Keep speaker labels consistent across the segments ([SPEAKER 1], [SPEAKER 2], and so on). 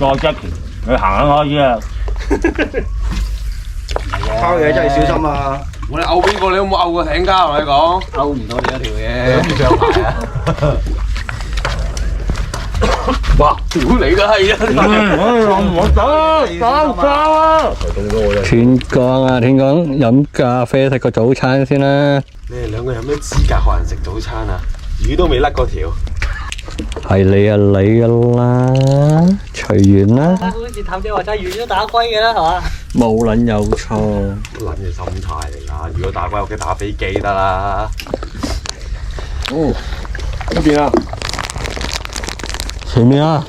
[SPEAKER 1] 再 Jackie， 你行行可以啊。
[SPEAKER 2] 拋嘢真係小心啊！
[SPEAKER 3] 我哋摳邊個？你有冇摳過艇家？同你講，
[SPEAKER 2] 勾唔到你嗰條嘢，諗住上牌啊！
[SPEAKER 3] 哇！屌你都係啊！
[SPEAKER 1] 我走啊！
[SPEAKER 4] 天光啊，天光飲咖啡食個早餐先啦。
[SPEAKER 3] 你哋兩個有咩資格學人食早餐啊？魚都未甩嗰條。
[SPEAKER 4] 係你啊你噶啦，隨緣啦。
[SPEAKER 5] 好似譚姐話齋，魚都打龜嘅啦，係嘛？
[SPEAKER 4] 冇撚有錯。
[SPEAKER 3] 撚嘅心態嚟㗎，如果打龜屋企打飛機得啦。
[SPEAKER 4] 哦，
[SPEAKER 3] 呢邊啊？
[SPEAKER 4] 前面啊，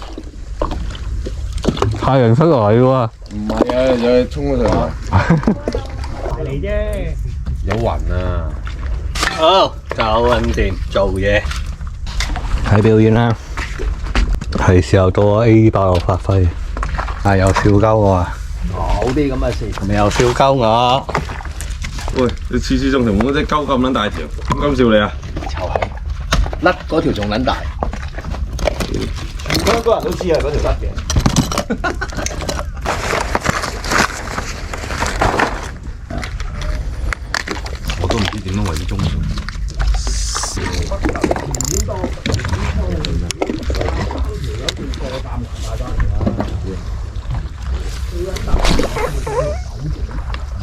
[SPEAKER 4] 太陽出嚟喎。
[SPEAKER 3] 唔係啊，有衝咗上
[SPEAKER 5] 嚟啫。
[SPEAKER 3] 有雲啊！
[SPEAKER 4] 好，搞穩掂，做嘢。睇表演啦，係時候到我 A 爆發揮。啊，又笑鳩我啊！
[SPEAKER 2] 冇啲咁嘅事，
[SPEAKER 4] 咪又笑鳩我。
[SPEAKER 3] 喂，你次次仲同嗰隻鳩咁撚大條，點解笑你啊？
[SPEAKER 2] 就係甩嗰條仲撚大，全香港人都知啊嗰條甩嘅。
[SPEAKER 3] 我都唔知點樣為之中意。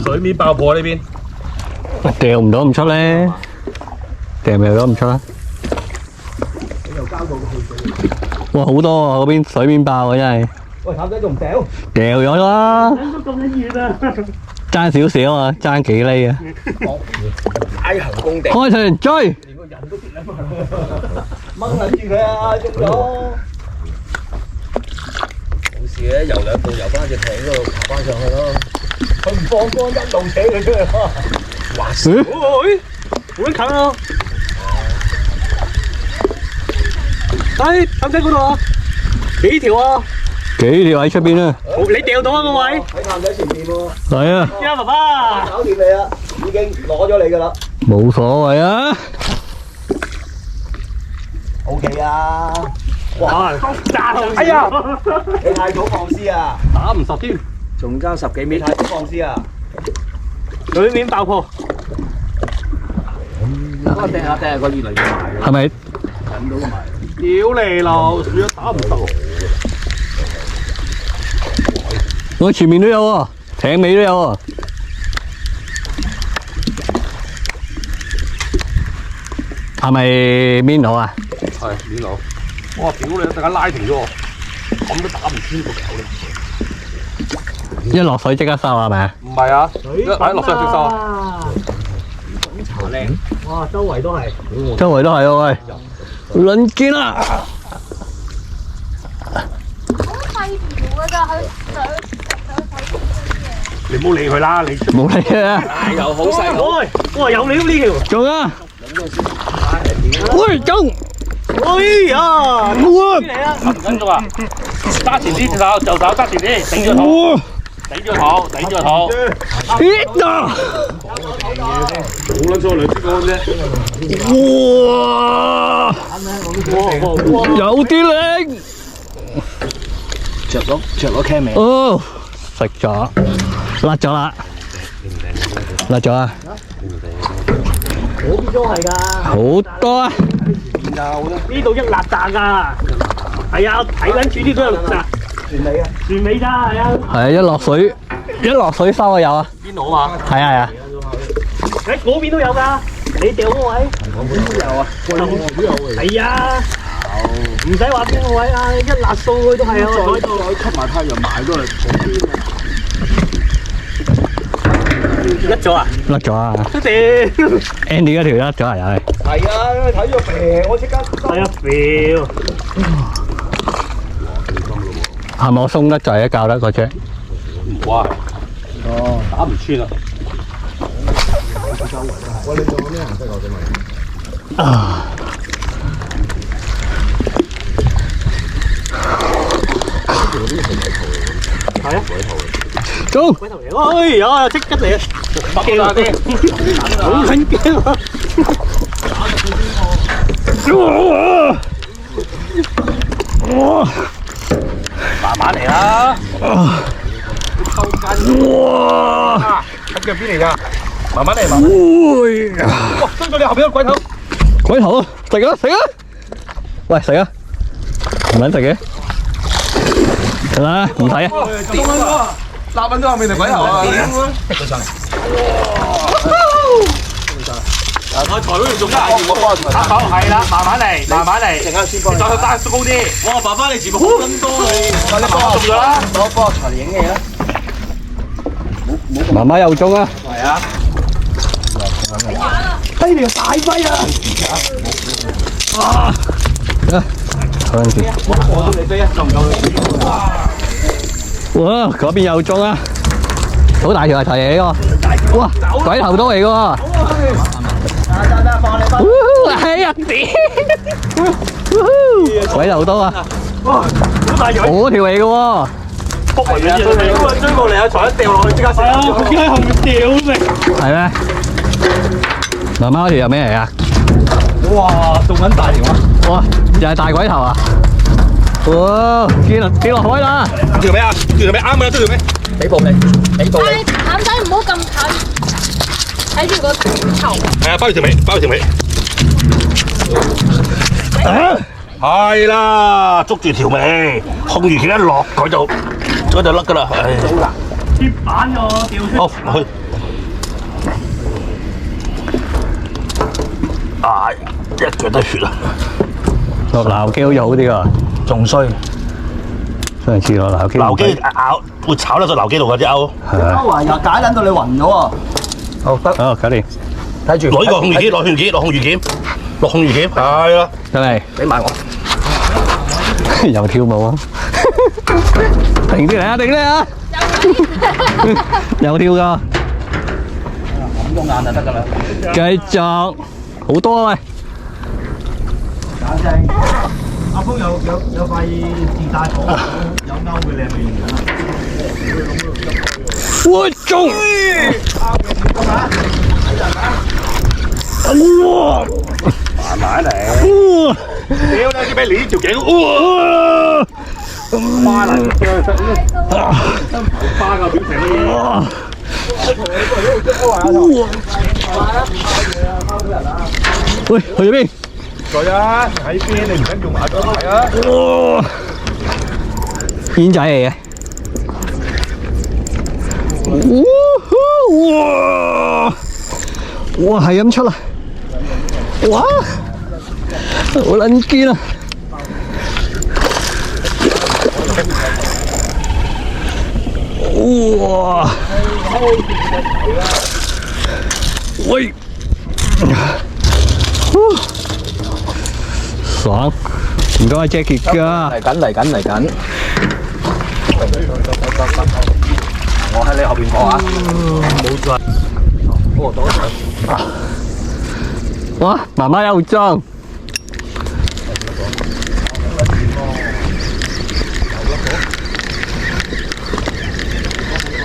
[SPEAKER 3] 水面爆破呢邊，
[SPEAKER 4] 掉唔到唔出咧，掉咪咗唔出啦。哇，好多啊！嗰邊水面爆啊，真係。
[SPEAKER 2] 喂，譚仔仲唔掉？
[SPEAKER 4] 掉咗啦，
[SPEAKER 5] 咁咁遠啊！
[SPEAKER 4] 爭少少啊，爭幾厘啊！
[SPEAKER 2] 大行公地，
[SPEAKER 4] 開船追！
[SPEAKER 2] 連個人都跌啦嘛，掹撚住佢啊！中咗。冇事嘅，游兩步游翻隻艇嗰度爬翻上去咯。佢唔放光，一路扯佢出去。哇！
[SPEAKER 5] 喂，好近啊！哎，譚仔嗰度啊，幾條啊？
[SPEAKER 4] 幾條喺出邊啊？
[SPEAKER 5] 你掉到啊個位？
[SPEAKER 2] 喺譚仔前面喎。
[SPEAKER 4] 嚟啊！
[SPEAKER 5] 呀，爸爸！
[SPEAKER 2] 搞掂你啦，已經攞咗你噶啦。
[SPEAKER 4] 冇所謂啊！
[SPEAKER 2] OK 啊！
[SPEAKER 5] 哇，炸到！哎呀，
[SPEAKER 2] 你太早放絲啊！
[SPEAKER 5] 打唔實添，
[SPEAKER 2] 仲爭10幾米，太早放絲啊！
[SPEAKER 5] 水面爆破。
[SPEAKER 2] 嗰個掟下個越嚟越埋嘅，
[SPEAKER 4] 係咪？
[SPEAKER 2] 引到個埋。
[SPEAKER 5] 屌你老鼠，打唔到。
[SPEAKER 4] 我前面都有喎，艇尾都有喎。係咪邊度啊？
[SPEAKER 3] 係面佬。哇！屌你，突然間拉停咗我，咁都打唔穿個球你。
[SPEAKER 4] 一落水即刻收係咪啊？
[SPEAKER 3] 唔係啊，一落水即收啊。
[SPEAKER 5] 茶靚，哇！周圍都係。
[SPEAKER 4] 周圍都係喎，喂，撚見啦！
[SPEAKER 6] 好細條㗎咋，佢上睇嗰啲嘢。
[SPEAKER 5] 你唔好理佢啦，你
[SPEAKER 4] 冇理啊！
[SPEAKER 2] 又好細好。
[SPEAKER 5] 喂，哇有料呢條。
[SPEAKER 4] 中啊！喂，中！
[SPEAKER 5] 哎呀，
[SPEAKER 4] 哇！
[SPEAKER 5] 嚟啊！
[SPEAKER 1] 10分鐘啊！揸前啲手，就手揸前啲，頂住肚，
[SPEAKER 4] 哇！
[SPEAKER 1] 頂住肚，頂住肚。
[SPEAKER 4] 咦啊！
[SPEAKER 3] 好撚錯，2支竿啫。
[SPEAKER 4] 哇！有啲靚。
[SPEAKER 2] 着咗 cam 未？
[SPEAKER 4] 哦，食咗，甩咗啦，甩咗啊！
[SPEAKER 5] 嗰邊都係㗎，
[SPEAKER 4] 好多啊！
[SPEAKER 5] 呢度一辣炸㗎。係啊，睇緊住呢度一辣。
[SPEAKER 2] 船尾啊！
[SPEAKER 5] 船尾咋係啊？
[SPEAKER 4] 係啊，一落水收啊有啊！
[SPEAKER 5] 邊度啊嘛？
[SPEAKER 4] 係啊係啊！
[SPEAKER 5] 喺嗰邊都有㗎，你掉嗰位。
[SPEAKER 2] 我本都有啊，貴都有。
[SPEAKER 5] 係啊，唔使話邊個位啊，一辣掃佢都係啊。
[SPEAKER 2] 再吸埋太陽埋都係旁邊啊！
[SPEAKER 5] 甩咗啊？
[SPEAKER 4] 甩咗啊
[SPEAKER 5] 都掉。
[SPEAKER 4] ！Andy 嗰條甩咗啊又係。
[SPEAKER 2] 係啊，因為睇咗肥，我即刻
[SPEAKER 5] 係啊，feel。
[SPEAKER 4] 係咪我鬆得滯啊？教得嗰隻。
[SPEAKER 1] 哇！哦，打唔穿啊！
[SPEAKER 2] 喂，你仲有咩顏色我想問？
[SPEAKER 4] 啊！
[SPEAKER 5] 係啊，
[SPEAKER 4] 中！
[SPEAKER 5] 鬼頭嚟！哎呀，即刻嚟啊！驚啊！好撚驚啊！
[SPEAKER 4] 哇！
[SPEAKER 1] 慢慢嚟啦。
[SPEAKER 4] 哇！
[SPEAKER 3] 喺腳邊嚟㗎，慢慢嚟，慢慢。哇！追到你後邊個鬼頭。
[SPEAKER 4] 鬼頭啊！食啊食啊！喂食啊！唔撚食嘅？係啦，唔睇啊！
[SPEAKER 3] 立穩咗後面條鬼頭啊！
[SPEAKER 2] 逼佢上嚟。
[SPEAKER 1] 我抬嗰條仲大條，我幫佢抬。好，係啦，慢慢嚟，慢慢嚟。陣間先幫你。再揸高啲。哇！爸爸你前面好咁多你。你幫我中咗啦。
[SPEAKER 2] 攞幫我抬嚟影嘢啦。
[SPEAKER 4] 媽媽又中啊！
[SPEAKER 1] 係啊。
[SPEAKER 5] 犀利啊！大龜啊！
[SPEAKER 4] 啊！好撚勁！
[SPEAKER 1] 我都你飛啊，夠唔夠你？
[SPEAKER 4] 哇！嗰邊又中啊！好大條係提嘢喎！哇！鬼頭都嚟嘅喎！哎呀！鬼頭多啊！
[SPEAKER 5] 哇！好大條！
[SPEAKER 4] 嗰條嚟嘅喎！
[SPEAKER 5] 撲嚟嘅追過嚟啊！財一掉落去，即刻食。係啊！佢喺後面掉食。
[SPEAKER 4] 係咩？媽媽嗰條有咩嚟啊？
[SPEAKER 5] 哇！仲緊大條啊！
[SPEAKER 4] 哇！又係大鬼頭啊！哇！跌落海啦！
[SPEAKER 3] 條尾啊？條尾啱嘅，條尾。
[SPEAKER 2] 俾步你，俾步你。
[SPEAKER 6] 但係淡仔唔好咁近，睇住個頭。
[SPEAKER 3] 係啊，包住條尾，包住條尾。係啦，捉住條尾，控住佢一落，佢就甩㗎啦。唉，
[SPEAKER 5] 鐵板喎，掉出。
[SPEAKER 3] 好落去。啊！一腳都血啦。
[SPEAKER 4] 落撈機好似好啲喎，
[SPEAKER 2] 仲衰。
[SPEAKER 4] 上次落撈機。
[SPEAKER 3] 撈機咬會炒得到撈機度嗰啲鈎。
[SPEAKER 4] 係啊！
[SPEAKER 2] 歐華又解撚到你暈咗喎。好得，
[SPEAKER 4] 好，搞掂。
[SPEAKER 2] 睇住。
[SPEAKER 3] 攞呢個控魚鉗，攞控魚鉗，攞控魚鉗，落控魚鉗。係啦，
[SPEAKER 4] 得未？
[SPEAKER 2] 俾埋我。
[SPEAKER 4] 又跳舞啊！停啲嚟啊！停啲啊！又跳㗎。
[SPEAKER 2] 咁多眼就得㗎啦。
[SPEAKER 4] 繼續，好多喂。
[SPEAKER 2] 打正。阿峰有塊自帶火，有勾嘅你係咪用緊啊？
[SPEAKER 4] 我中！哇！
[SPEAKER 3] 慢慢嚟。
[SPEAKER 4] 哇！
[SPEAKER 3] 屌你，俾你條頸，哇！
[SPEAKER 1] 花嚟，花個表情乜嘢？
[SPEAKER 4] 喂，去咗邊？
[SPEAKER 3] 在啊，喺邊？你唔緊用埋咗係啊？
[SPEAKER 4] 哇！煙仔嚟嘅。哇！哇，係咁出啦！哇！好撚堅啊！哇！喂！爽！唔該 Jackie 㗎。
[SPEAKER 2] 嚟緊。我喺你後邊過啊！冇錯。哦，到咗。
[SPEAKER 4] 哇！媽媽又中。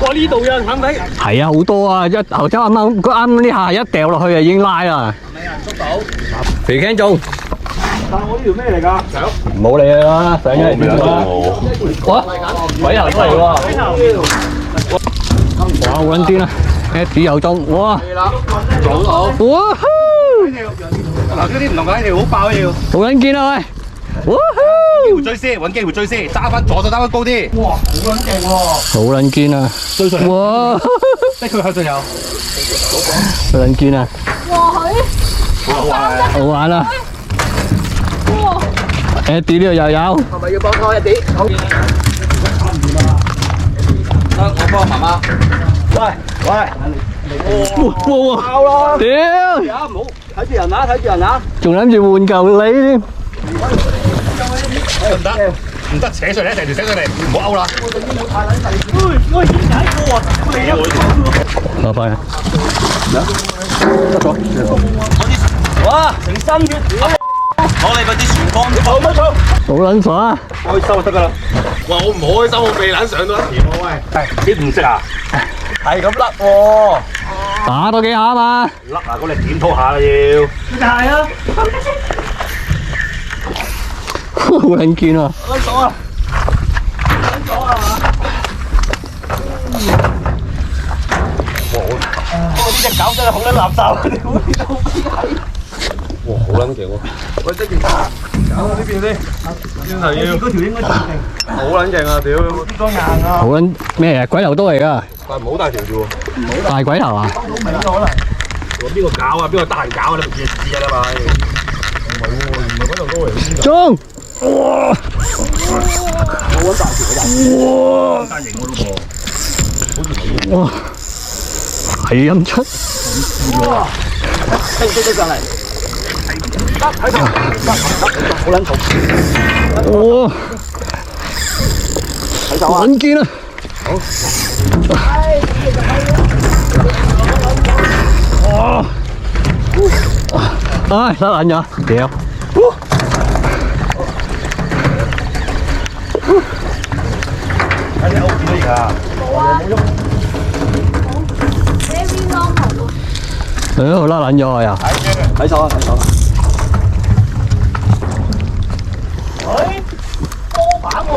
[SPEAKER 5] 哇！呢度有人肯睇。
[SPEAKER 4] 係啊，好多啊！頭先啱呢下一掉落去就已經拉啦。
[SPEAKER 2] 未人捉到。
[SPEAKER 4] 肥 Ken 中。
[SPEAKER 5] 但係我呢條咩嚟㗎？
[SPEAKER 4] 冇理啦，上咗嚟點啦？哇！鬼頭都嚟喎！哇！好撚癲啊 ！Eddie 又中，哇！
[SPEAKER 2] 撞到。
[SPEAKER 4] 哇！
[SPEAKER 3] 嗱，嗰啲唔同嘅，呢條好爆呢條。
[SPEAKER 4] 好撚堅啊喂！哇！
[SPEAKER 3] 機會追先，揾機會追先，揸翻左手揸翻高啲。
[SPEAKER 2] 哇，好撚勁喎！
[SPEAKER 4] 好撚堅啊！
[SPEAKER 3] 追上嚟，
[SPEAKER 4] 哇！
[SPEAKER 3] 逼佢向上游。
[SPEAKER 4] 好撚堅啊！
[SPEAKER 6] 哇佢，
[SPEAKER 4] 好玩啊
[SPEAKER 6] 哇！
[SPEAKER 4] ！Eddie 呢度又有。
[SPEAKER 2] 係咪要幫拖一啲？好。得，我幫媽媽。喂，
[SPEAKER 4] 哇！
[SPEAKER 5] 爆啦！
[SPEAKER 4] 屌！
[SPEAKER 5] 唔好睇住人啊！睇住人啊！
[SPEAKER 4] 仲諗住換嚿你添。
[SPEAKER 3] 唔得，扯上嚟，成條扯上嚟，唔好勾啦。
[SPEAKER 5] 喂，點解過啊？嚟啊！
[SPEAKER 4] 攞翻啊！
[SPEAKER 5] 哇！成身血！
[SPEAKER 2] 攞你嗰啲船缸，冇錯。
[SPEAKER 4] 好撚爽啊！
[SPEAKER 3] 開心就得噶啦。哇！我唔開心，我鼻撚上到一條喎喂。你唔識啊？
[SPEAKER 2] 係咁甩喎。
[SPEAKER 4] 打多幾下啊嘛！
[SPEAKER 3] 甩啊！嗰你檢討下啦要。
[SPEAKER 5] 就係啊！
[SPEAKER 4] 好撚堅啊！
[SPEAKER 5] 好爽啊！
[SPEAKER 2] 搞真係好撚垃圾啊！屌你老味閪！
[SPEAKER 3] 哇，好撚勁喎！喂，即係搞到呢邊先，先係要。
[SPEAKER 2] 嗰條應該最勁。
[SPEAKER 3] 好撚勁啊！屌，
[SPEAKER 2] 呢個硬啊！
[SPEAKER 4] 好撚咩啊？鬼頭刀嚟㗎，
[SPEAKER 3] 但唔好大條啫喎。
[SPEAKER 4] 大鬼頭啊！
[SPEAKER 2] 都尾咗可能。
[SPEAKER 3] 邊個搞啊？邊個得閒搞啊？你唔知啊啦嘛？唔係喎，唔係嗰度都係。
[SPEAKER 4] 中！哇！
[SPEAKER 2] 好撚大條嘅人。大型喎呢個。
[SPEAKER 4] 哇！係咁出。
[SPEAKER 2] 哇！升上嚟。睇到，好撚重。
[SPEAKER 4] 哇！
[SPEAKER 2] 睇手啊！
[SPEAKER 4] 撚堅啊！好。唉，得撚咗，屌！
[SPEAKER 2] 睇啲歐點嚟㗎？
[SPEAKER 6] 冇啊。Very normal。
[SPEAKER 4] 好啦，撚咗我又。
[SPEAKER 2] 睇手啊！睇手啊！哎，波板喎！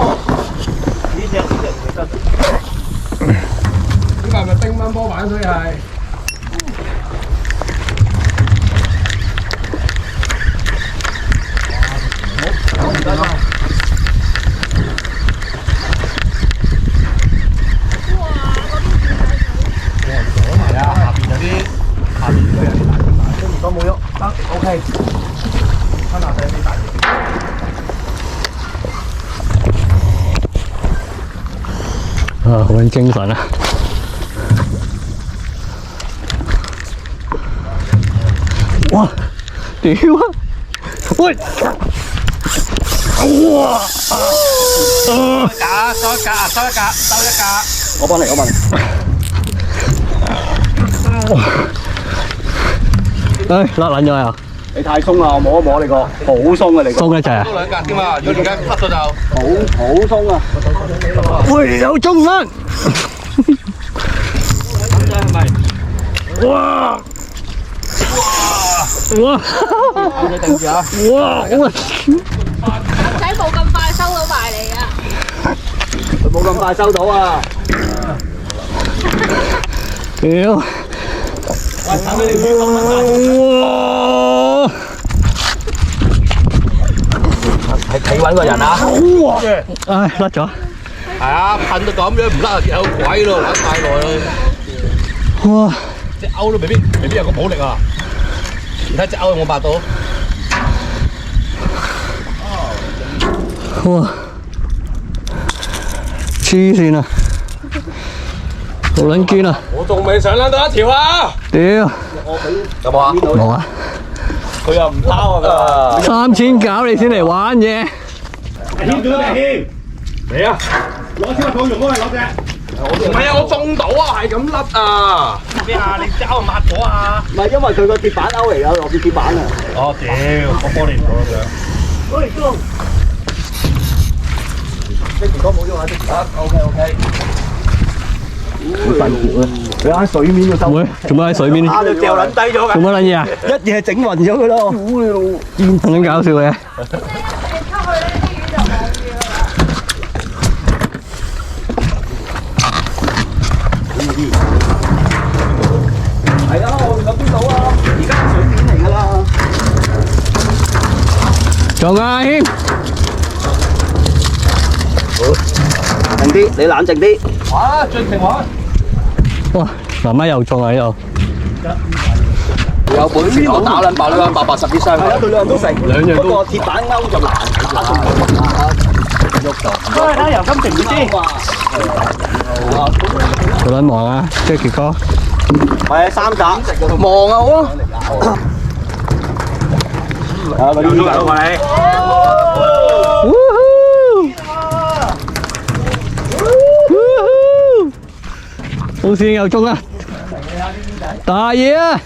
[SPEAKER 2] 呢隻其實
[SPEAKER 3] 呢個係咪乒乓波板？所以係。
[SPEAKER 2] 都冇喐，得 OK。吞下底啲大嘢。
[SPEAKER 4] 啊，好撚精神啊！哇！屌啊！喂！哇！
[SPEAKER 1] 架收一架，收一架，收一架。
[SPEAKER 2] 我幫你，我幫你。
[SPEAKER 4] 唉，甩撚咗又。
[SPEAKER 2] 你太鬆啦，我摸一摸你個，好鬆啊你個。
[SPEAKER 4] 鬆一齊啊！
[SPEAKER 1] 都兩架添啊！如果而家甩咗就
[SPEAKER 2] 好鬆啊！
[SPEAKER 4] 喂，有中翻！
[SPEAKER 2] 係咪？
[SPEAKER 4] 哇！哇！
[SPEAKER 2] 你定住啊！
[SPEAKER 4] 哇！
[SPEAKER 6] 唔使冇咁快收到埋嚟啊！
[SPEAKER 2] 佢冇咁快收到啊！
[SPEAKER 4] 屌！
[SPEAKER 2] 喂，睇你條魚咁
[SPEAKER 4] 哇！
[SPEAKER 2] 睇穩個人啊！
[SPEAKER 4] 哇！唉，甩咗。
[SPEAKER 1] 係啊，噴到咁樣唔甩有鬼咯，玩太耐啦。
[SPEAKER 4] 哇！
[SPEAKER 1] 隻鈎都未必有個補力啊！你睇隻鈎有冇抹到？
[SPEAKER 4] 哇！黐線啊！好撚堅啊！
[SPEAKER 3] 我仲未上撚到一條啊！
[SPEAKER 4] 屌！
[SPEAKER 1] 有冇啊？
[SPEAKER 4] 冇啊！
[SPEAKER 2] 佢又唔拋啊！
[SPEAKER 4] 3000搞你先嚟玩嘢。
[SPEAKER 2] 牽住啦，牽！
[SPEAKER 3] 嚟啊！
[SPEAKER 2] 攞支棒用嗰個攞隻。
[SPEAKER 3] 唔係啊，我中到啊，係咁甩啊！
[SPEAKER 2] 咩啊？你隻鈎抹咗啊？唔係因為佢個鐵板鈎嚟㗎，落住鐵板啊！
[SPEAKER 3] 哦屌，我幫你唔到咁樣。
[SPEAKER 2] 喂，哥，呢條歌冇咗啊！呢條歌 OK。你喺水面度收。
[SPEAKER 4] 喂，做乜喺水面？
[SPEAKER 2] 啊！你掉撚低咗㗎。
[SPEAKER 4] 做乜撚嘢啊？
[SPEAKER 2] 一嘢整暈咗佢咯。
[SPEAKER 4] 咁撚搞笑嘅。
[SPEAKER 6] 你出去咧，啲魚就望住㗎啦。
[SPEAKER 2] 係啊，我哋有邊度啊？而家係水面嚟㗎啦。
[SPEAKER 4] 做啊，謙！
[SPEAKER 2] 靜啲，你冷靜啲。
[SPEAKER 3] 玩啊，盡情玩！
[SPEAKER 4] 哇，媽媽又中喺度。
[SPEAKER 2] 有本事我打撚爆呢個180啲箱。係啊，佢兩樣都食。
[SPEAKER 4] 兩樣都
[SPEAKER 2] 不過鐵板鈎就難打中喐到。都係睇油金定先。
[SPEAKER 4] 好撚忙啊 ，Jackie 哥。
[SPEAKER 2] 係3盞。忙啊好啊。啊，嗰啲魚過嚟。
[SPEAKER 4] 好似又中啦！大嘢啊！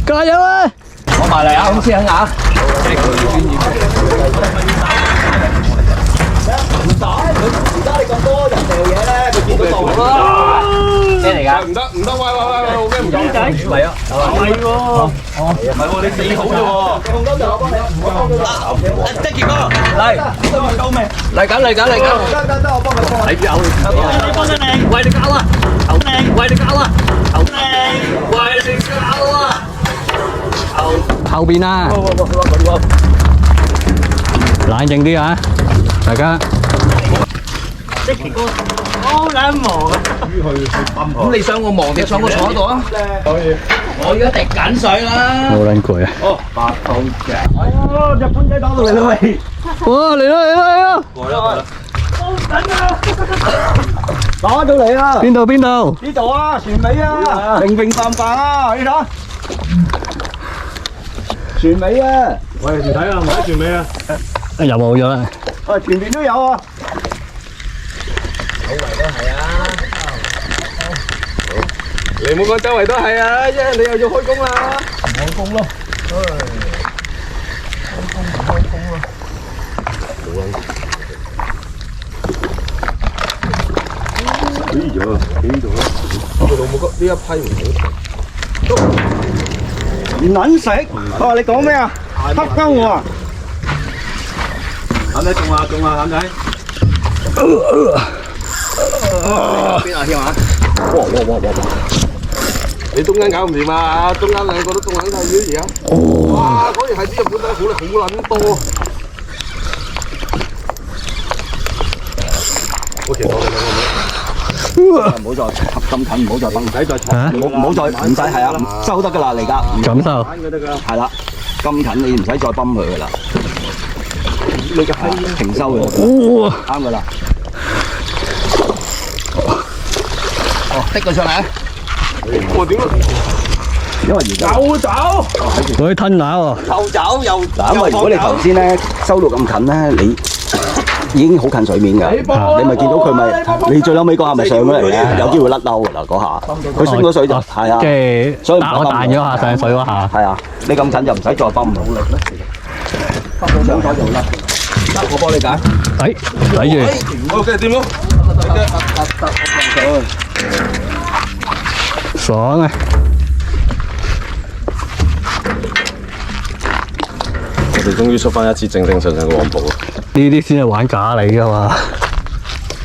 [SPEAKER 4] 加油啊！
[SPEAKER 2] 攞埋嚟啊，好似啊！唔打，而家你咁多人掉嘢咧，佢見到到。咩嚟㗎？
[SPEAKER 3] 唔得，喂，好咩唔得？
[SPEAKER 2] 嚟啊！係喎，
[SPEAKER 3] 唔係喎，你死好啫喎！
[SPEAKER 2] 紅金就我幫你，唔好幫佢打。
[SPEAKER 1] Jackie 哥，嚟！
[SPEAKER 2] 救命！
[SPEAKER 1] 嚟緊，
[SPEAKER 2] 得，我幫佢。
[SPEAKER 1] 睇住口，
[SPEAKER 2] 你幫緊你。
[SPEAKER 1] 喂，你搞啊！
[SPEAKER 5] 喂你狗啊！喂你食狗啊！
[SPEAKER 4] 後邊啊！冷靜啲啊！大家
[SPEAKER 5] 即奇哥好撚忙啊！
[SPEAKER 3] 咁你想我忙定想我坐喺度啊？我而家滴緊水啦。
[SPEAKER 4] 好撚攰啊！
[SPEAKER 3] 哦，白兔隻。
[SPEAKER 2] 哦，日本仔打到嚟啦喂！
[SPEAKER 4] 哇！嚟啦嚟啦嚟啦！
[SPEAKER 3] 過啦。
[SPEAKER 2] 打到嚟啦！
[SPEAKER 4] 邊度邊度？
[SPEAKER 2] 呢度啊，船尾啊，平平淡淡啊，你睇。船尾啊！
[SPEAKER 5] 喂，條睇啊，唔喺船尾啊！
[SPEAKER 4] 又冇咗啦！
[SPEAKER 2] 啊，前面都有啊！
[SPEAKER 3] 你唔好講周圍都係啊，因為你又要開工啦。
[SPEAKER 2] 開工咯！
[SPEAKER 3] 佢老母呢一批唔好。
[SPEAKER 2] 唔撚食！啊，你講咩啊？黑鳩我啊！
[SPEAKER 3] 啱仔中啊中啊，啱仔。邊啊添啊？哇！你中間搞唔掂啊！中間兩個都中撚晒魚而家。哇！嗰條係啲日本仔好撚多。我其實
[SPEAKER 2] 唔好再咁近，唔好再唔使再
[SPEAKER 4] 嚇
[SPEAKER 2] 唔好再唔使係啊，收得噶啦，嚟㗎。
[SPEAKER 4] 感受
[SPEAKER 2] 係啦，咁近你唔使再泵佢噶啦，你嘅係停收嘅，啱噶啦。哦，滴佢上嚟啊！
[SPEAKER 3] 我點啊？
[SPEAKER 2] 因為而家
[SPEAKER 5] 又走，
[SPEAKER 4] 我啲吞拿喎。
[SPEAKER 2] 又走又嗱，因為如果你頭先咧收到咁近咧，你已經好近水面㗎，你咪見到佢咪，你最嬲尾嗰下咪上咗嚟嘅，有機會甩嬲㗎啦嗰下，佢升咗水就係啊，
[SPEAKER 4] 即係
[SPEAKER 2] 所以唔
[SPEAKER 4] 我彈咗下上水嗰下。
[SPEAKER 2] 係啊，你咁近就唔使再泵努力啦，泵到上水就甩，得我幫你解。
[SPEAKER 4] 睇住，
[SPEAKER 3] OK，掂咯。
[SPEAKER 4] 爽啊！
[SPEAKER 3] 我哋終於出翻一次正正常常嘅黃埔啦。
[SPEAKER 4] 呢啲先係玩假嚟㗎嘛。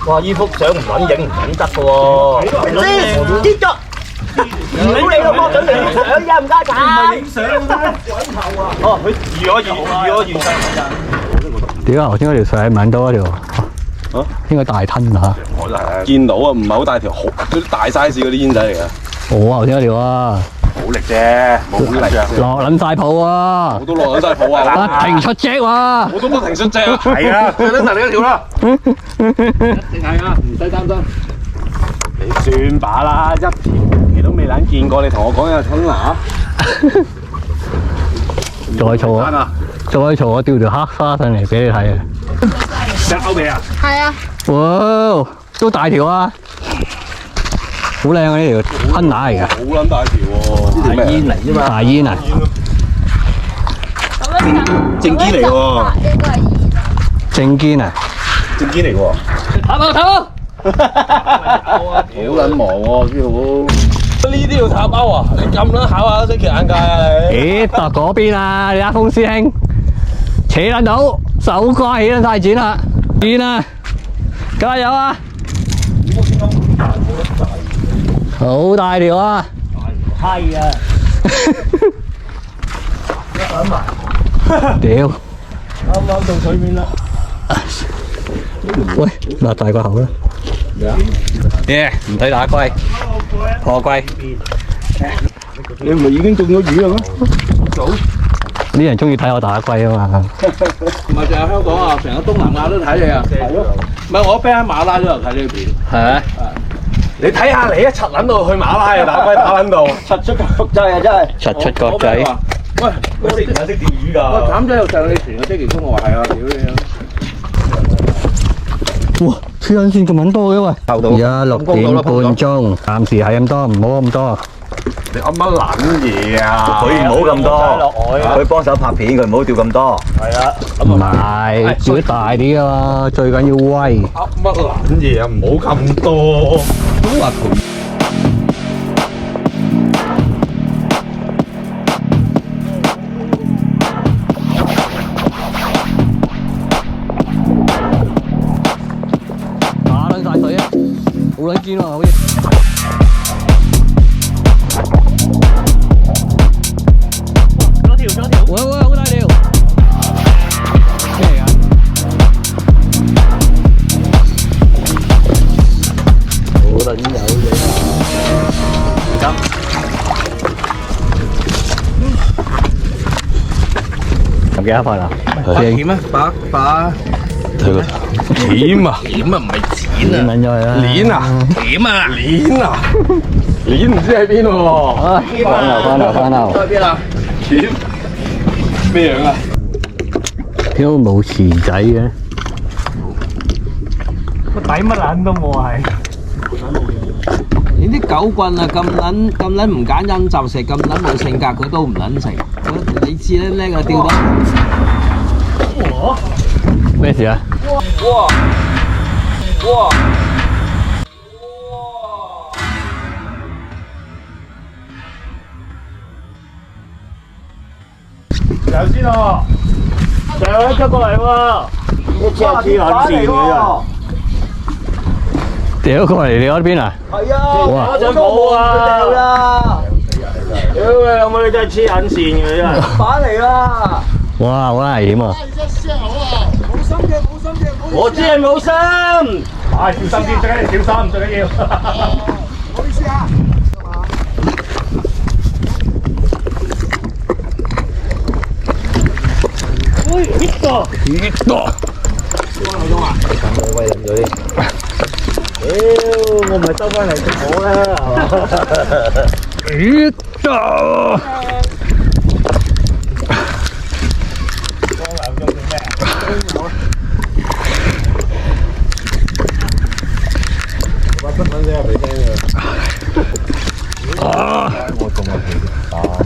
[SPEAKER 2] 哇！依幅相唔撚影唔撚得㗎喎，跌咗，唔理你咯，幫緊你相呀，唔該曬。唔係影相咩？哦，佢預咗相㗎咋。
[SPEAKER 4] 點解頭先嗰條水揾到嗰條？啊？應該大吞啊！
[SPEAKER 3] 我就係見到啊，唔係好大條，好嗰啲大 size 嗰啲煙仔嚟嘅。
[SPEAKER 4] 我頭先嗰條啊！
[SPEAKER 3] 冇力啫，冇力啊！
[SPEAKER 4] 落撚晒泡啊！
[SPEAKER 3] 我都落緊晒泡啊！
[SPEAKER 4] 不停出隻喎！
[SPEAKER 3] 我都不停出隻啊！係啊，最撚大你一條啦！
[SPEAKER 5] 一定係啊，唔使擔心。
[SPEAKER 3] 你算把啦，一條期都未撚見過，你同我講有吞拿？
[SPEAKER 4] 再嘈啊！再嘈我釣條黑沙上嚟俾你睇啊！
[SPEAKER 5] 隻歐尾啊！
[SPEAKER 6] 係啊，
[SPEAKER 4] 哇！都大條啊！好靚啊！呢條吞拿嚟㗎，
[SPEAKER 3] 好撚大條喎！
[SPEAKER 2] 大煙嚟啫嘛，
[SPEAKER 4] 大煙啊！
[SPEAKER 6] 咁樣
[SPEAKER 3] 正堅嚟喎，
[SPEAKER 6] 呢個係煙。
[SPEAKER 4] 正堅啊！
[SPEAKER 3] 正堅嚟喎！
[SPEAKER 4] 睇
[SPEAKER 3] 好撚忙喎，師傅。呢啲要探包啊！你咁撚考下星期眼界啊你！
[SPEAKER 4] 咦？度嗰邊啊！你阿峰師兄扯撚到，手瓜起撚晒剪啦！見啊！加油啊！好大條啊！
[SPEAKER 5] 係啊！
[SPEAKER 4] 屌！
[SPEAKER 5] 啱啱到水面啦！
[SPEAKER 4] 喂，擘大個口啦！耶！唔使打龜，破龜。
[SPEAKER 2] 你唔係已經中咗魚啦咩？
[SPEAKER 4] 啲人中意睇我打龜啊嘛！
[SPEAKER 1] 唔係淨係香港啊，成個東南亞都睇你啊！係咯，唔係我 friend 喺馬拉都有睇呢片。
[SPEAKER 4] 係咪？
[SPEAKER 3] 你睇下你一柒撚到去馬拉啊，打龜打撚到，
[SPEAKER 2] 出國際啊真係，
[SPEAKER 4] 出國仔。
[SPEAKER 1] 喂，
[SPEAKER 2] 我識唔識釣魚㗎？
[SPEAKER 1] 喂，淡仔又上你船嘅，即其中我話係啊，屌你啊！
[SPEAKER 4] 哇！黐撚線咁撚多嘅喂！而家6點半鐘，暫時係咁多，唔好咁多。
[SPEAKER 3] 你噏乜撚嘢啊？
[SPEAKER 2] 佢唔好咁多，佢幫手拍片，佢唔好釣咁多。
[SPEAKER 5] 係啊，
[SPEAKER 4] 唔係，釣啲大啲啊嘛，最緊要威。
[SPEAKER 3] 噏乜撚嘢啊？唔好咁多。都話佢。
[SPEAKER 4] 打撚晒水啊！好撚堅喎，好似〜幾多份啊？
[SPEAKER 3] 鉗啊，把
[SPEAKER 4] 鉗啊，
[SPEAKER 3] 鉗啊，唔係錢啊，
[SPEAKER 4] 撚咗佢啦。
[SPEAKER 3] 鏈啊，鉗啊，鏈啊，鏈唔知喺邊喎。
[SPEAKER 4] 翻流。
[SPEAKER 3] 喺邊啊？鉗咩樣啊？
[SPEAKER 4] 點解冇匙仔嘅？
[SPEAKER 5] 個底乜撚都冇係。
[SPEAKER 3] 你啲狗棍啊，咁撚唔揀飲就食，咁撚冇性格，佢都唔撚食。你知叻叻啊，釣到。
[SPEAKER 4] 咩事啊？
[SPEAKER 3] 哇！
[SPEAKER 5] 上先喎，上一出過嚟喎，一隻黐撚線嘅
[SPEAKER 4] 掉過嚟你嗰邊啊？
[SPEAKER 3] 係啊，
[SPEAKER 5] 我想冇啊！屌你有冇你真係黐撚線嘅真係。
[SPEAKER 3] 返嚟啦！
[SPEAKER 4] 哇，好危險啊！
[SPEAKER 5] 我知係冇心。唉，小心啲，最緊要小心，最緊要。唔好意思啊。喂，呢個。我唔係收翻嚟食我啦，係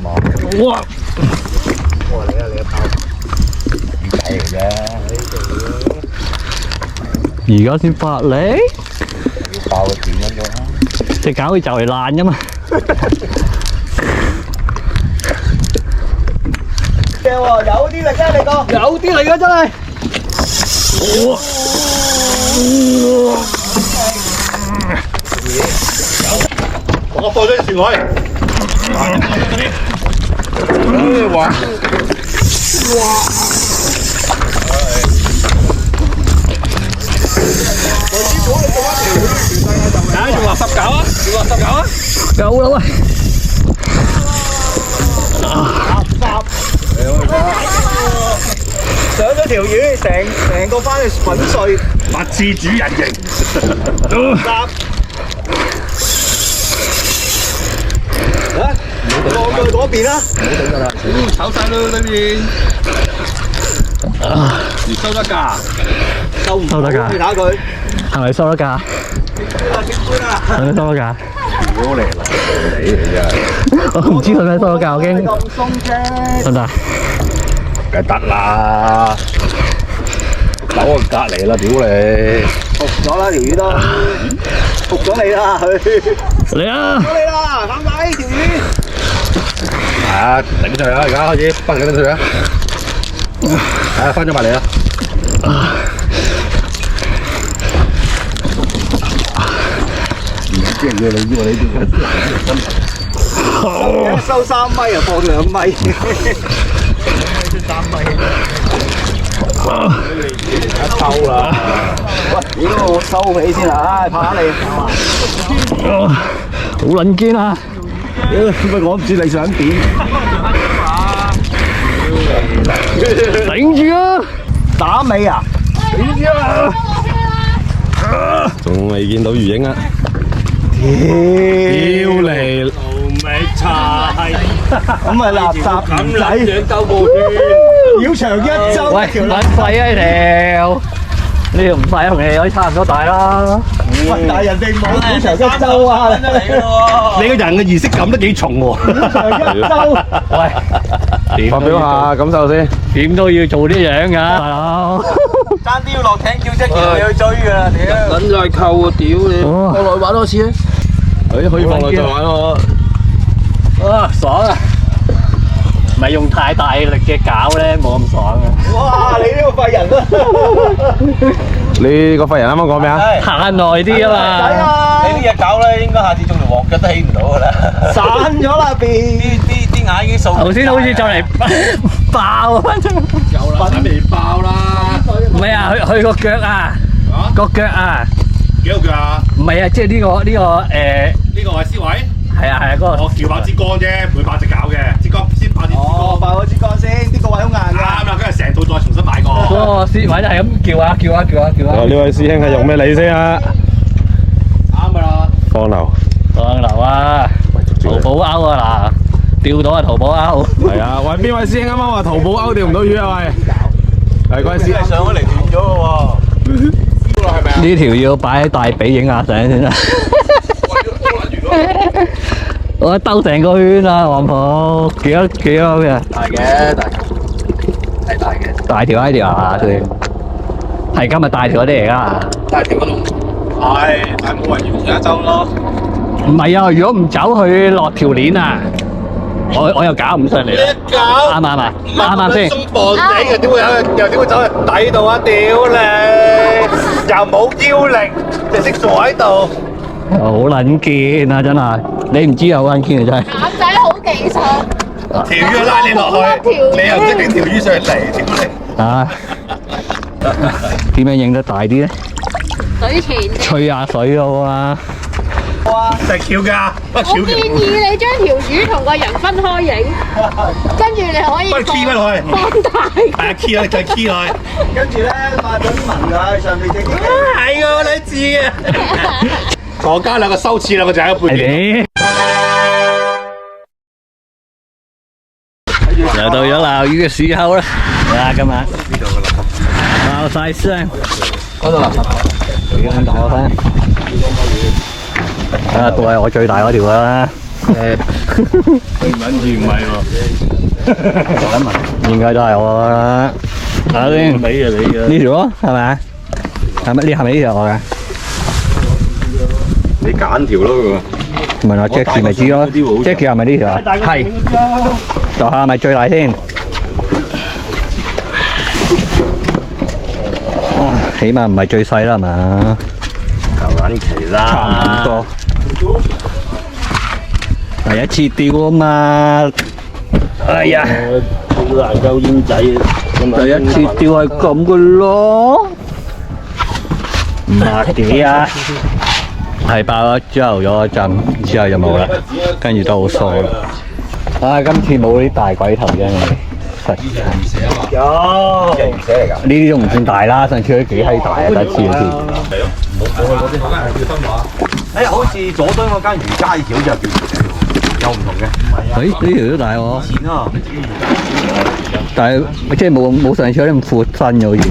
[SPEAKER 5] 嘛？
[SPEAKER 4] 哇！而家先發嚟，爆個斷咗啦！隻狗會就嚟爛㗎嘛？
[SPEAKER 2] 正喎，有啲力啊，你個。
[SPEAKER 4] 有啲嚟㗎真係。
[SPEAKER 1] 我放咗啲船海。
[SPEAKER 3] 哇！
[SPEAKER 1] 唉，用垃圾搞啊！用垃圾搞啊！
[SPEAKER 4] 夠啦喂！
[SPEAKER 2] 上咗條魚，成個翻去粉碎。
[SPEAKER 1] 物資主人形。
[SPEAKER 2] 過去嗰邊啦。
[SPEAKER 3] 炒晒咯呢邊。你收得㗎？
[SPEAKER 4] 收得㗎？
[SPEAKER 2] 你睇佢。
[SPEAKER 4] 係咪收得㗎？係咪收得㗎？
[SPEAKER 3] 屌你啦！你嚟啫！
[SPEAKER 4] 我唔知佢咩收得㗎，我驚。
[SPEAKER 2] 咁鬆啫。
[SPEAKER 4] 得唔得？
[SPEAKER 3] 梗係得啦！走我隔離啦，屌你！
[SPEAKER 2] 服咗啦條魚都，服咗你啦佢。
[SPEAKER 4] 嚟啊！
[SPEAKER 2] 服咗你啦，啱唔啱條魚？
[SPEAKER 3] 係啊，頂上啦！而家開始崩緊佢啦！係啊，翻咗埋嚟啦！即係你以為你
[SPEAKER 2] 收3米啊，放2米。
[SPEAKER 3] 一抽啦！
[SPEAKER 2] 喂，屌我收起先啦，唉，拍下你。
[SPEAKER 4] 好撚堅啊！
[SPEAKER 3] 屌，點解我唔知你想點？
[SPEAKER 4] 頂住啊！
[SPEAKER 2] 打尾啊！
[SPEAKER 3] 仲未見到魚影啊！
[SPEAKER 2] 屌
[SPEAKER 3] 你！
[SPEAKER 5] 味茶係
[SPEAKER 2] 咁咪垃圾唔仔，
[SPEAKER 5] 樣兜個圈，
[SPEAKER 2] 繞長1周。
[SPEAKER 4] 喂，撚廢啊你條！呢條唔廢同你可以差唔多大啦。
[SPEAKER 2] 喂，但係人哋冇繞長1周啊！
[SPEAKER 3] 你個人嘅儀式感都幾重喎！
[SPEAKER 2] 繞長1周。
[SPEAKER 4] 喂，
[SPEAKER 3] 發表下感受先。
[SPEAKER 4] 點都要做啲樣㗎，大佬。
[SPEAKER 2] 爭啲要落艇叫隻橋你去追㗎啦！屌。
[SPEAKER 3] 撚再扣啊！屌你！
[SPEAKER 4] 哦
[SPEAKER 3] 放落去玩多次啊！可以放落去再玩喎。
[SPEAKER 4] 啊，爽啊！唔係用太大力嘅搞咧，冇咁爽啊！
[SPEAKER 2] 哇！你呢個廢人啊！
[SPEAKER 3] 你個廢人啱啱講咩啊？
[SPEAKER 4] 行耐啲啊嘛！
[SPEAKER 2] 你呢隻狗咧，應該下次中條黃腳都起唔到㗎啦。散咗啦邊！啲眼已經掃。
[SPEAKER 4] 頭先好似就嚟爆啊！
[SPEAKER 3] 有啦，未爆啦。
[SPEAKER 4] 唔係啊，佢個腳啊，個腳啊，
[SPEAKER 1] 幾個腳啊？
[SPEAKER 4] 唔係啊，即係呢個
[SPEAKER 1] 呢個係絲位。
[SPEAKER 4] 係啊係啊，嗰個
[SPEAKER 1] 我撬爆支竿啫，唔會爆隻搞嘅。支竿
[SPEAKER 2] 哦，爆咗支杆先，呢個位好硬㗎。
[SPEAKER 1] 啱啦，跟住成套再重新買過。
[SPEAKER 4] 嗰個師位就係咁叫啊叫啊叫啊叫啊！
[SPEAKER 3] 呢位師兄係用咩理先啊？
[SPEAKER 1] 啱噶啦。
[SPEAKER 3] 放流。
[SPEAKER 4] 放流啊！淘寶勾啊嗱，釣到啊淘寶勾。
[SPEAKER 3] 係啊，喂，邊位師兄啱啱話淘寶勾釣唔到魚啊？喂，係嗰位師兄
[SPEAKER 2] 上咗嚟斷咗嘅喎。
[SPEAKER 4] 呢條要擺喺大髀影下相先啦。我兜成個圈啊，黃埔幾多嘅？
[SPEAKER 2] 大嘅，係大嘅。
[SPEAKER 4] 大條呢條啊，佢係今日大條嗰啲嚟㗎。
[SPEAKER 2] 大條嗰度。係，但係冇人要而家走咯。
[SPEAKER 4] 唔係啊，如果唔走去落條鏈啊，我又搞唔上嚟啦。啱唔啱啊？啱唔啱先？
[SPEAKER 1] 鬆磅地嘅，點會又點會走去底度啊？屌你！又冇腰力，就識坐喺度。
[SPEAKER 4] 好撚堅啊！真係，你唔知有撚堅啊！真係。
[SPEAKER 6] 男仔好技術。
[SPEAKER 1] 條魚拉你落去，你又唔識拎條魚上嚟，屌你！
[SPEAKER 4] 啊！點樣影得大啲咧？
[SPEAKER 6] 水前啫。
[SPEAKER 4] 吹下水咯啊！
[SPEAKER 1] 石橋㗎，
[SPEAKER 6] 我建議你將條魚同個人分開影，跟住你可以
[SPEAKER 1] 幫佢 key 翻落去，
[SPEAKER 6] 放大。
[SPEAKER 1] 係啊 key 落去，再 key 落去。
[SPEAKER 2] 跟住咧，發咗啲紋㗎，上面隻腳。
[SPEAKER 1] 係啊，我都知啊。我加兩個收刺，兩個就喺背面。
[SPEAKER 4] 又到咗撈魚嘅時候啦！啊，今日撈晒聲，
[SPEAKER 2] 嗰度垃圾。
[SPEAKER 4] 幾咁大我睇。啊，都係我最大嗰條啦。
[SPEAKER 1] 唔係喎，
[SPEAKER 4] 應該都係我啦。睇下先，
[SPEAKER 1] 尾啊你嘅。
[SPEAKER 4] 呢條咯，係咪？係咪？呢係咪呢條我嘅？
[SPEAKER 3] 你揀條咯
[SPEAKER 4] 問下 Jackie 咪知咯。Jackie 係咪呢條啊？係。就係咪最大先？起碼唔係最細啦，係嘛？
[SPEAKER 1] 求緊期啦，
[SPEAKER 4] 差唔多。第一次釣啊嘛，哎呀，
[SPEAKER 1] 好難夠煙仔。
[SPEAKER 4] 第一次釣係咁嘅咯，500幾啊，係爆咗之後咗一陣，之後就冇啦，跟住都好疏啦。啊，今次冇啲大鬼頭啫，
[SPEAKER 2] 有。魚蛇嚟㗎。
[SPEAKER 4] 呢啲都唔算大啦，上次都幾閪大啊，第一次嗰次。
[SPEAKER 2] 誒，好似佐敦嗰間魚街橋就叫魚蛇喎，有唔同嘅。
[SPEAKER 4] 誒，呢條都大喎。
[SPEAKER 2] 錢啊！
[SPEAKER 4] 但係即係冇上次嗰啲咁闊身嘅好似。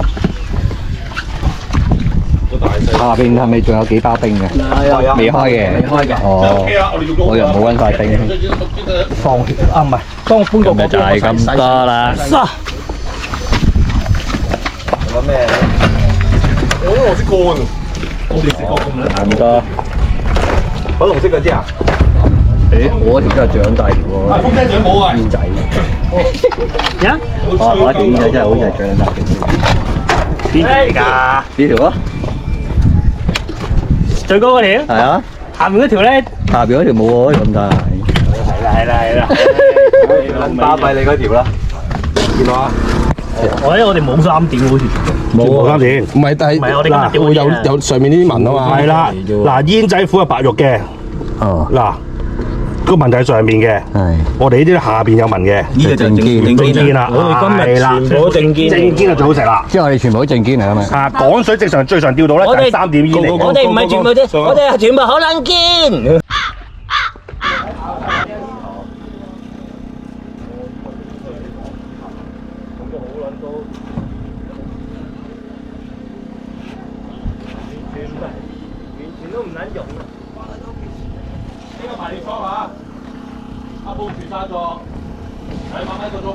[SPEAKER 4] 下邊係咪仲有幾包冰嘅？
[SPEAKER 2] 係啊，
[SPEAKER 4] 未開嘅。
[SPEAKER 2] 未開嘅。
[SPEAKER 4] 哦，我又冇揾晒冰。
[SPEAKER 2] 放啊，唔係，當搬個
[SPEAKER 4] 咪就係咁多啦。
[SPEAKER 2] 有咩？
[SPEAKER 3] 我識乾。
[SPEAKER 4] 差唔多。
[SPEAKER 2] 粉紅色嗰支啊？
[SPEAKER 4] 誒，我條真係長大條喎。
[SPEAKER 1] 風車長冇啊。
[SPEAKER 4] 煙仔。
[SPEAKER 5] 呀？
[SPEAKER 4] 哦，我條煙仔真係好似係長大條。
[SPEAKER 5] 邊條嚟㗎？
[SPEAKER 4] 呢條啊？
[SPEAKER 5] 最高嗰條？
[SPEAKER 4] 係啊。
[SPEAKER 5] 下面嗰條咧？
[SPEAKER 4] 下邊嗰條冇喎，咁大。
[SPEAKER 5] 係啦。
[SPEAKER 2] 巴閉你嗰條啦。
[SPEAKER 3] 見到啊？
[SPEAKER 5] 我哋冇3點好似。
[SPEAKER 1] 冇三點。
[SPEAKER 3] 唔係，但係
[SPEAKER 5] 唔係我哋今日釣
[SPEAKER 3] 會
[SPEAKER 5] 嗰啲啊
[SPEAKER 3] 有上面呢啲紋啊嘛。
[SPEAKER 1] 係啦，嗱煙仔虎係白肉嘅，
[SPEAKER 4] 哦。
[SPEAKER 1] 嗱個紋就喺上面嘅，
[SPEAKER 4] 係。
[SPEAKER 1] 我哋呢啲下邊有紋嘅，
[SPEAKER 4] 呢個正堅。
[SPEAKER 1] 正堅啦，
[SPEAKER 5] 我哋今日
[SPEAKER 1] 係啦，
[SPEAKER 5] 全部正堅
[SPEAKER 1] 正堅就最好食啦。
[SPEAKER 4] 即係我哋全部都正堅嚟㗎嘛。
[SPEAKER 1] 啊，港水正常最常釣到咧就係3點煙嚟嘅。
[SPEAKER 5] 我哋唔係全部啫，我哋係全部好撚堅。完全都唔撚用啊！
[SPEAKER 1] 呢個埋你倉啊！阿布住晒咗，係慢慢個鐘。